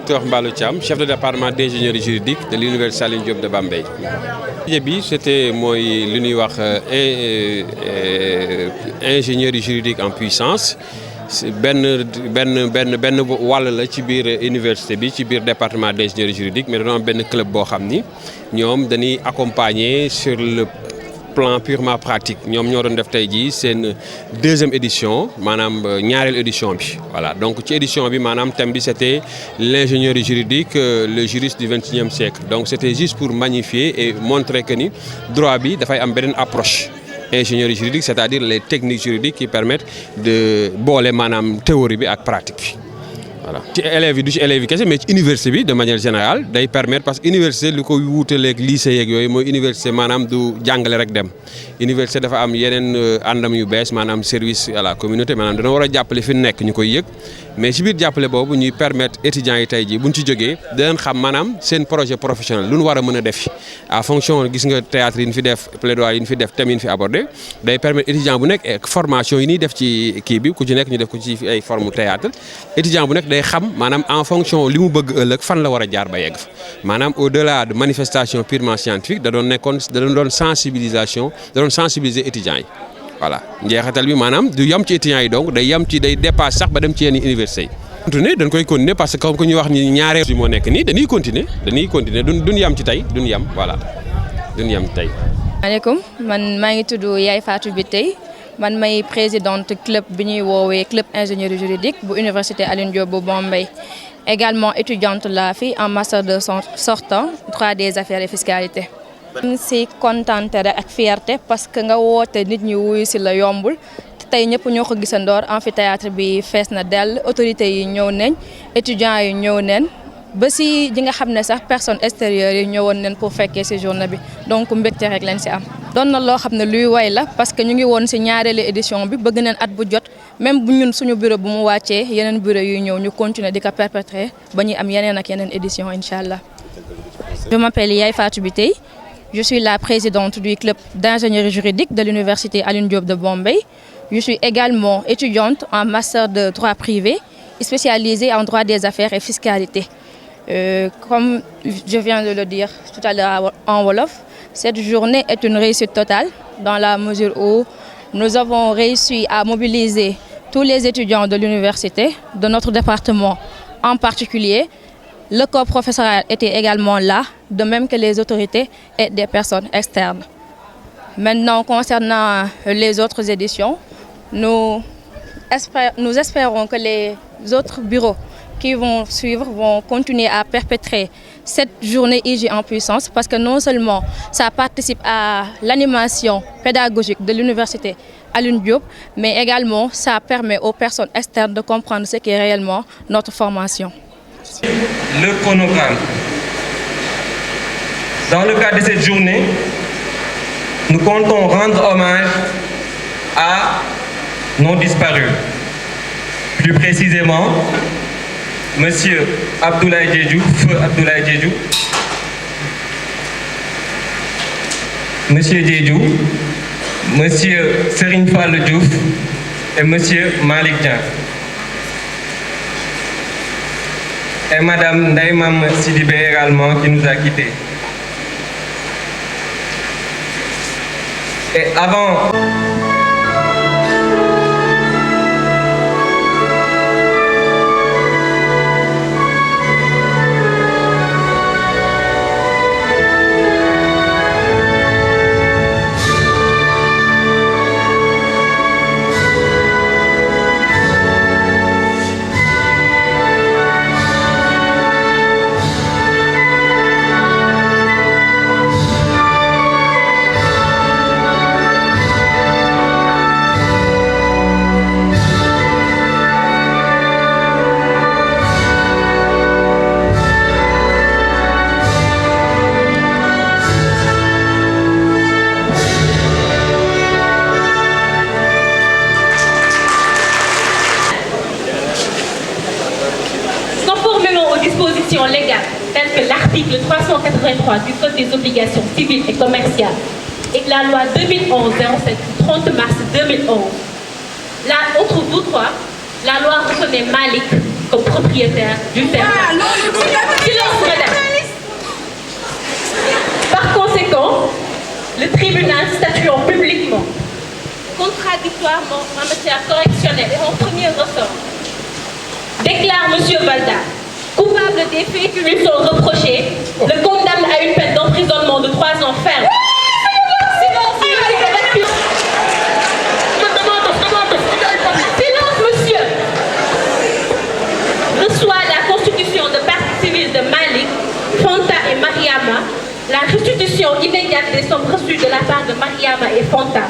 docteur Mballo Thiam, chef de département d'ingénierie juridique de l'université Alioune Diop de Bambey. projet bi c'était mooy li ñuy wax ingénierie juridique en puissance benn wàll la ci biir université bi ci biir département d'ingénierie juridique mais dañoo am benn club boo xam ni ñoom dañuy accompagner sur le plan purement pratique ñoom ñoo doon def tey jii seen deuxième édition maanaam ñaareelu édition bi voilà donc ci édition bi maanaam thème bi c'était l'ingénierie juridique le juriste du XXIe siècle donc c'était juste pour magnifier et montrer que ni droit bi dafay am beneen approche ingénierie juridique c'est-à-dire les techniques juridiques qui permettent de boole maanaam théorie bi ak pratique bi voilà ci élèves yi du ci élèves yi kese mais ci université bi de manière générale day permettre parce que université li ko wuutaleeg lycée yeeg yooyu mooy université maanaam du jàngale rek dem université dafa am yeneen àndam yu bees maanaam service à la communauté maanaam dana war a jàppale fi nekk ñu koy yëg mais ci biir jàppale boobu ñuy permettre étudiants yi tey jii buñ ci jógee danañ xam maanaam seen projet professionnel lu ñu war a mën a def à fonction gis nga théâtre yi ñu fi def plaidoyer yi ñu fi def thèmes yi ñu fi abordé day permettre étudiant bu nekk formation yi ñuy def ci kii bi ku ci nekk ñu def ko ci ay forme théâtre étudiant bu nekk day xam maanaam en fonction li mu bëgg ëllëg fan la war a jaar ba yegg maanaam au-delà de manifestation purement scientifique da doon sensibilisation da doon sensibiliser étudiants yi voilà njeexital bi maanaam du yam ci étudiants yi donc day dépasse sax ba dem ci yenn université yi. continuer dañ koy continuer parce que comme que ñu wax ni ñaareel bi moo nekk nii dañuy continuer duñ yam ci tey duñ yam voilà duñ yam tey. maaleykum man maa ngi tudd Yaay Fatou Biteye man may présidente club bi ñuy woowee club ingénierie juridique bu université Alioune Diop bu Bambey également étudiante la fi en master de sortant droit des affaires et fiscalité. si kontante ak fierté parce que nga woote nit ñi wuyu si la yombul tey ñëpp ñoo ko gisandoor amphithéâtre bi fees na dell autorités yi ñëw nañ étudiants yi ñëw nañ ba si ñi nga xam ne sax personnes extérieures yi ñëwoon nañ pour fekkee si journée bi donc mbégte rek lañ si am. doon na loo xam ne luy way la parce que ñu ngi woon si ñaareelu édition bi bëgg nañ at bu jot même bu ñun suñu bureau bu mu wàccee yeneen bureau yuy ñëw ñu continuer di ko perpétrer ba ñuy am yeneen ak yeneen édition incha allah. Je m'appelle Yaay Fatou Biteye. Je suis la présidente du club d'ingénierie juridique de l'université Alioune Diop de Bambey. Je suis également étudiante en master de droit privé, spécialisée en droit des affaires et fiscalité. Comme je viens de le dire tout à l'heure en wolof, cette journée est une réussite totale dans la mesure où nous avons réussi à mobiliser tous les étudiants de l'université, de notre département en particulier. Le corps professoral était également là, de même que les autorités et des personnes externes. Maintenant, concernant les autres éditions, nous espérons que les autres bureaux qui vont suivre vont continuer à perpétrer cette journée IG en puissance parce que non seulement ça participe à l'animation pédagogique de l'université Alioune Diop, mais également ça permet aux personnes externes de comprendre ce qu'est réellement notre formation. Le chronogramme. Dans le cadre de cette journée, nous comptons rendre hommage à nos disparus. Plus précisément, Monsieur Abdoulaye Diédhiou, Feu Abdoulaye Diédhiou, Monsieur Diédhiou, Monsieur Serigne Fallou Diouf et Monsieur Malick Dieng. Et Madame Ndaïmam Sidibé également qui nous a quittés. Et avant... légale telle que l'article 383 du Code des obligations civiles et commerciales et la loi 2011-07 du 30 mars 2011. Là, outre toutefois, la loi reconnaît Malick comme propriétaire du terrain. Silence, madame. Par conséquent, le tribunal statuant publiquement, contradictoirement en matière correctionnelle et en premier ressort, déclare M. Valda coupable des faits qui lui sont reprochés, le condamne à une peine d'emprisonnement de 3 ans ferme. Silence, monsieur. Reçoit la constitution de partie civile de Malik, Fanta et Mariama, la restitution immédiate des sommes reçues de la part de Mariama et Fanta.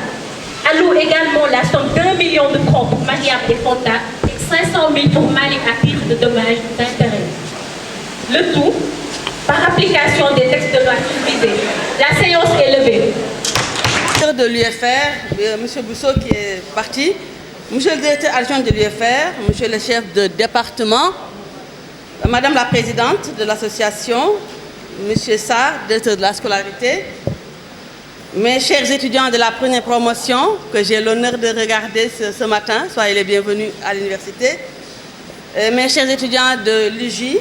Alloue également la somme d'1 million de francs pour Mariam et Fanta et 500 000 pour Malik à titre de dommages d'intérêt. Le tout par application des textes de loi susvisés. La séance est levée. De l'UFR, M. Bousso qui est parti, M. le directeur adjoint de l'UFR, M. le chef de département, Madame la présidente de l'association, M. Sarr, directeur de la scolarité, mes chers étudiants de la première promotion, que j'ai l'honneur de regarder ce matin, soyez les bienvenus à l'université, mes chers étudiants de l'UJ,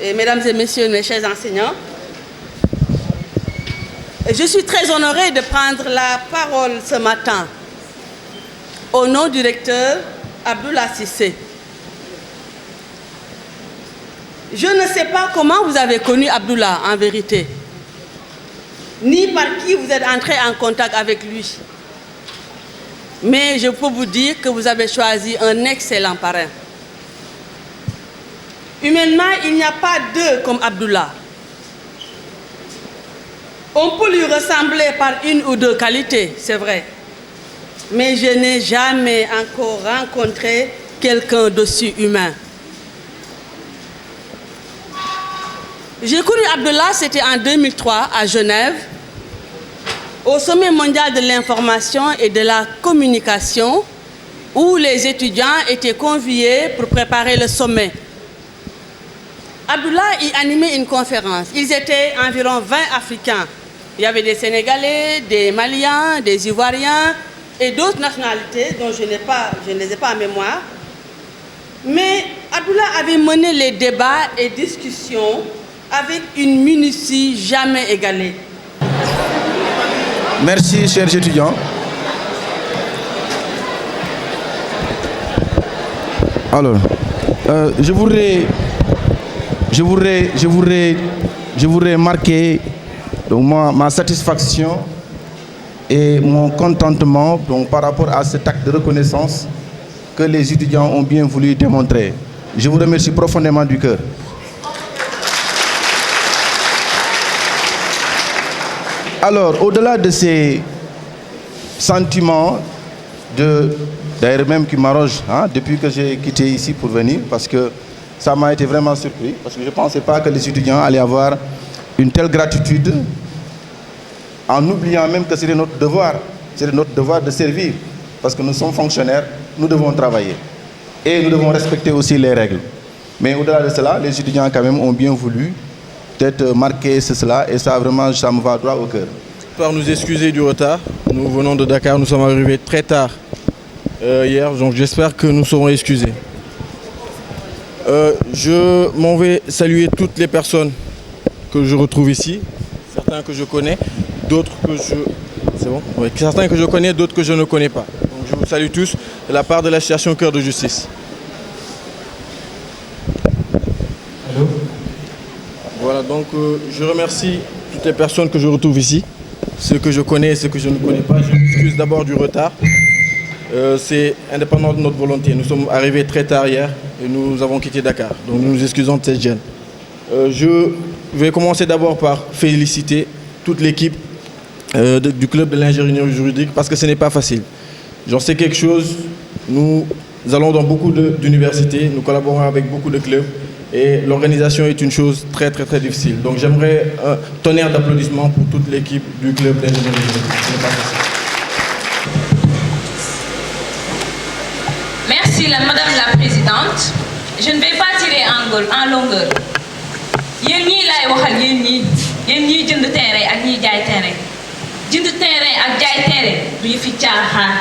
et mesdames et messieurs, mes chers enseignants, je suis très honorée de prendre la parole ce matin au nom du recteur Abdoulaye Cissé. Je ne sais pas comment vous avez connu Abdoulaye en vérité, ni par qui vous êtes entré en contact avec lui. Mais je peux vous dire que vous avez choisi un excellent parrain. Humainement, il n'y a pas deux comme Abdoulaye. On peut lui ressembler par une ou deux qualités, c'est vrai. Mais je n'ai jamais encore rencontré quelqu'un d'aussi humain. J'ai connu Abdoulaye, c'était en 2003 à Genève, au sommet mondial de l'information et de la communication, où les étudiants étaient conviés pour préparer le sommet. Abdoulaye y animait une conférence. Ils étaient environ 20 Africains. Il y avait des Sénégalais, des Maliens, des Ivoiriens et d'autres nationalités dont je ne les ai pas en mémoire. Mais Abdoulaye avait mené les débats et discussions avec une minutie jamais égalée. Merci, chers étudiants. Alors, je voudrais marquer donc, ma satisfaction et mon contentement donc, par rapport à cet acte de reconnaissance que les étudiants ont bien voulu démontrer. Je vous remercie profondément du cœur. Alors, au-delà de ces sentiments, d'ailleurs même qui m'arrogent depuis que j'ai quitté ici pour venir, parce que ça m'a été vraiment surpris, parce que je ne pensais pas que les étudiants allaient avoir une telle gratitude, en oubliant même que c'était notre devoir de servir, parce que nous sommes fonctionnaires, nous devons travailler, et nous devons respecter aussi les règles. Mais au-delà de cela, les étudiants quand même ont bien voulu peut-être marquer cela, et ça vraiment, ça me va droit au cœur. Pour nous excuser du retard, nous venons de Dakar, nous sommes arrivés très tard hier, donc j'espère que nous serons excusés. Je m'en vais saluer toutes les personnes que je retrouve ici, certains que je connais, d'autres que je... C'est bon ? Oui, certains que je connais, d'autres que je ne connais pas. Donc je vous salue tous de la part de l'association Cœur de Justice. Allô ? Voilà, donc je remercie toutes les personnes que je retrouve ici, ceux que je connais et ceux que je ne connais pas. Je m'excuse d'abord du retard. C'est indépendant de notre volonté. Nous sommes arrivés très tard hier et nous avons quitté Dakar. Donc nous nous excusons de cette gêne. Je vais commencer d'abord par féliciter toute l'équipe du club de l'ingénierie juridique parce que ce n'est pas facile. J'en sais quelque chose. Nous allons dans beaucoup d'universités, nous collaborons avec beaucoup de clubs et l'organisation est une chose très très très difficile. Donc j'aimerais un tonnerre d'applaudissements pour toute l'équipe du club d'ingénierie juridique. Ce n'est pas facile. Merci Madame la Présidente. Je ne vais pas tirer en longueur. Yéen ñii laay waxal yéen ñii jënd terrain ak ñiy jaay terrain. Jënd terrain ak jaay terrain du ñu fi caaxaan.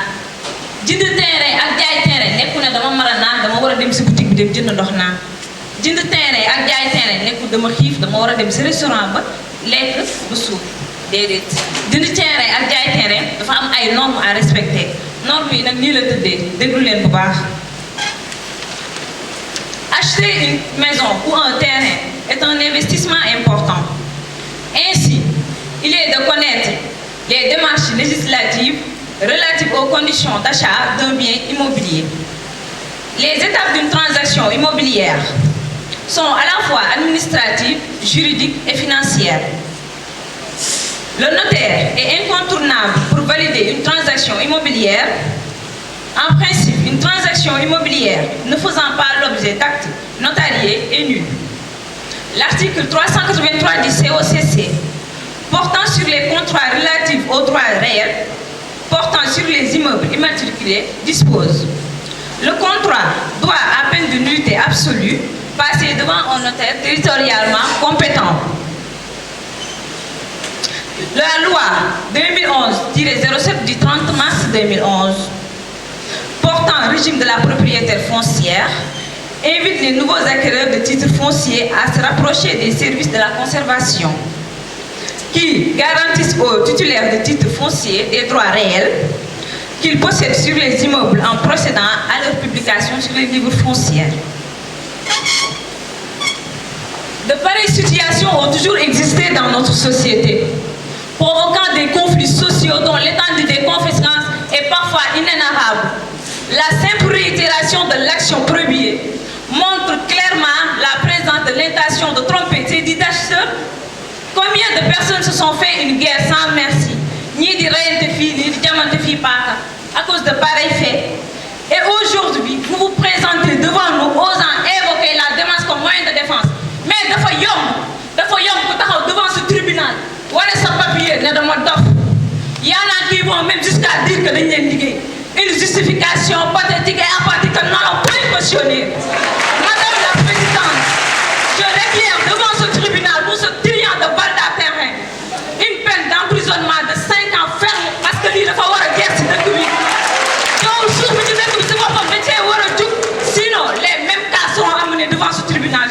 Jënd terrain ak jaay terrain nekku ne dama mar a naan dama war a dem si boutique bi dem jënd ndox naan. jënd terrain ak jaay terrain nekkul dama xiif dama war a dem si restaurant ba lekk ba suuf déedéet jënd terrain ak jaay terrain dafa am ay normes à respecter normes yi nag nii la tëddee déglu leen bu baax. Acheter une maison ou un terrain est un investissement important. Ainsi, il est de connaître les démarches législatives relatives aux conditions d'achat d'un bien immobilier. Les étapes d'une transaction immobilière sont à la fois administratives, juridiques et financières. Le notaire est incontournable pour valider une transaction immobilière. En principe, une transaction immobilière ne faisant pas l'objet d'actes notariés est nulle. L'article 383 du COCC, portant sur les contrats relatifs aux droits réels, portant sur les immeubles immatriculés, dispose: le contrat doit, à peine de nullité absolue, passer devant un notaire territorialement compétent. La loi 2011-07 du 30 mars 2011 portant régime de la propriété foncière invite les nouveaux acquéreurs de titres fonciers à se rapprocher des services de la conservation qui garantissent aux titulaires de titres fonciers des droits réels qu'ils possèdent sur les immeubles en procédant à leur publication sur les livres fonciers. De pareilles situations ont toujours existé dans notre société, provoquant des conflits sociaux dont l'étendue des conséquences est parfois inénarrable. La simple réitération de l'action première montre clairement la présence de l'intention de tromper ces dits acheteurs. Combien de personnes se sont fait une guerre sans merci, ni de reyante fille, ni de diamante fille par à cause de pareils faits? Et aujourd'hui, vous vous présentez devant nous osant évoquer la démence comme moyen de défense. Mais dafa yomb ko taxaw devant ce tribunal wane sa papier ne dama dof. Y en a qui vont même jusqu'à dire que dañ leen liggéey. Une justification pathétique et apathique que nous n'allons pas cautionner. Madame la Présidente, je réclame devant ce tribunal pour ce client de Balda terrain une peine d'emprisonnement de 5 ans ferme parce que lii dafa war a jeex ci dëkk bi. Yow suuf bi ci dëkk bi ci boppam dañ cee war a jug, sinon les mêmes cas seront amenés devant ce tribunal.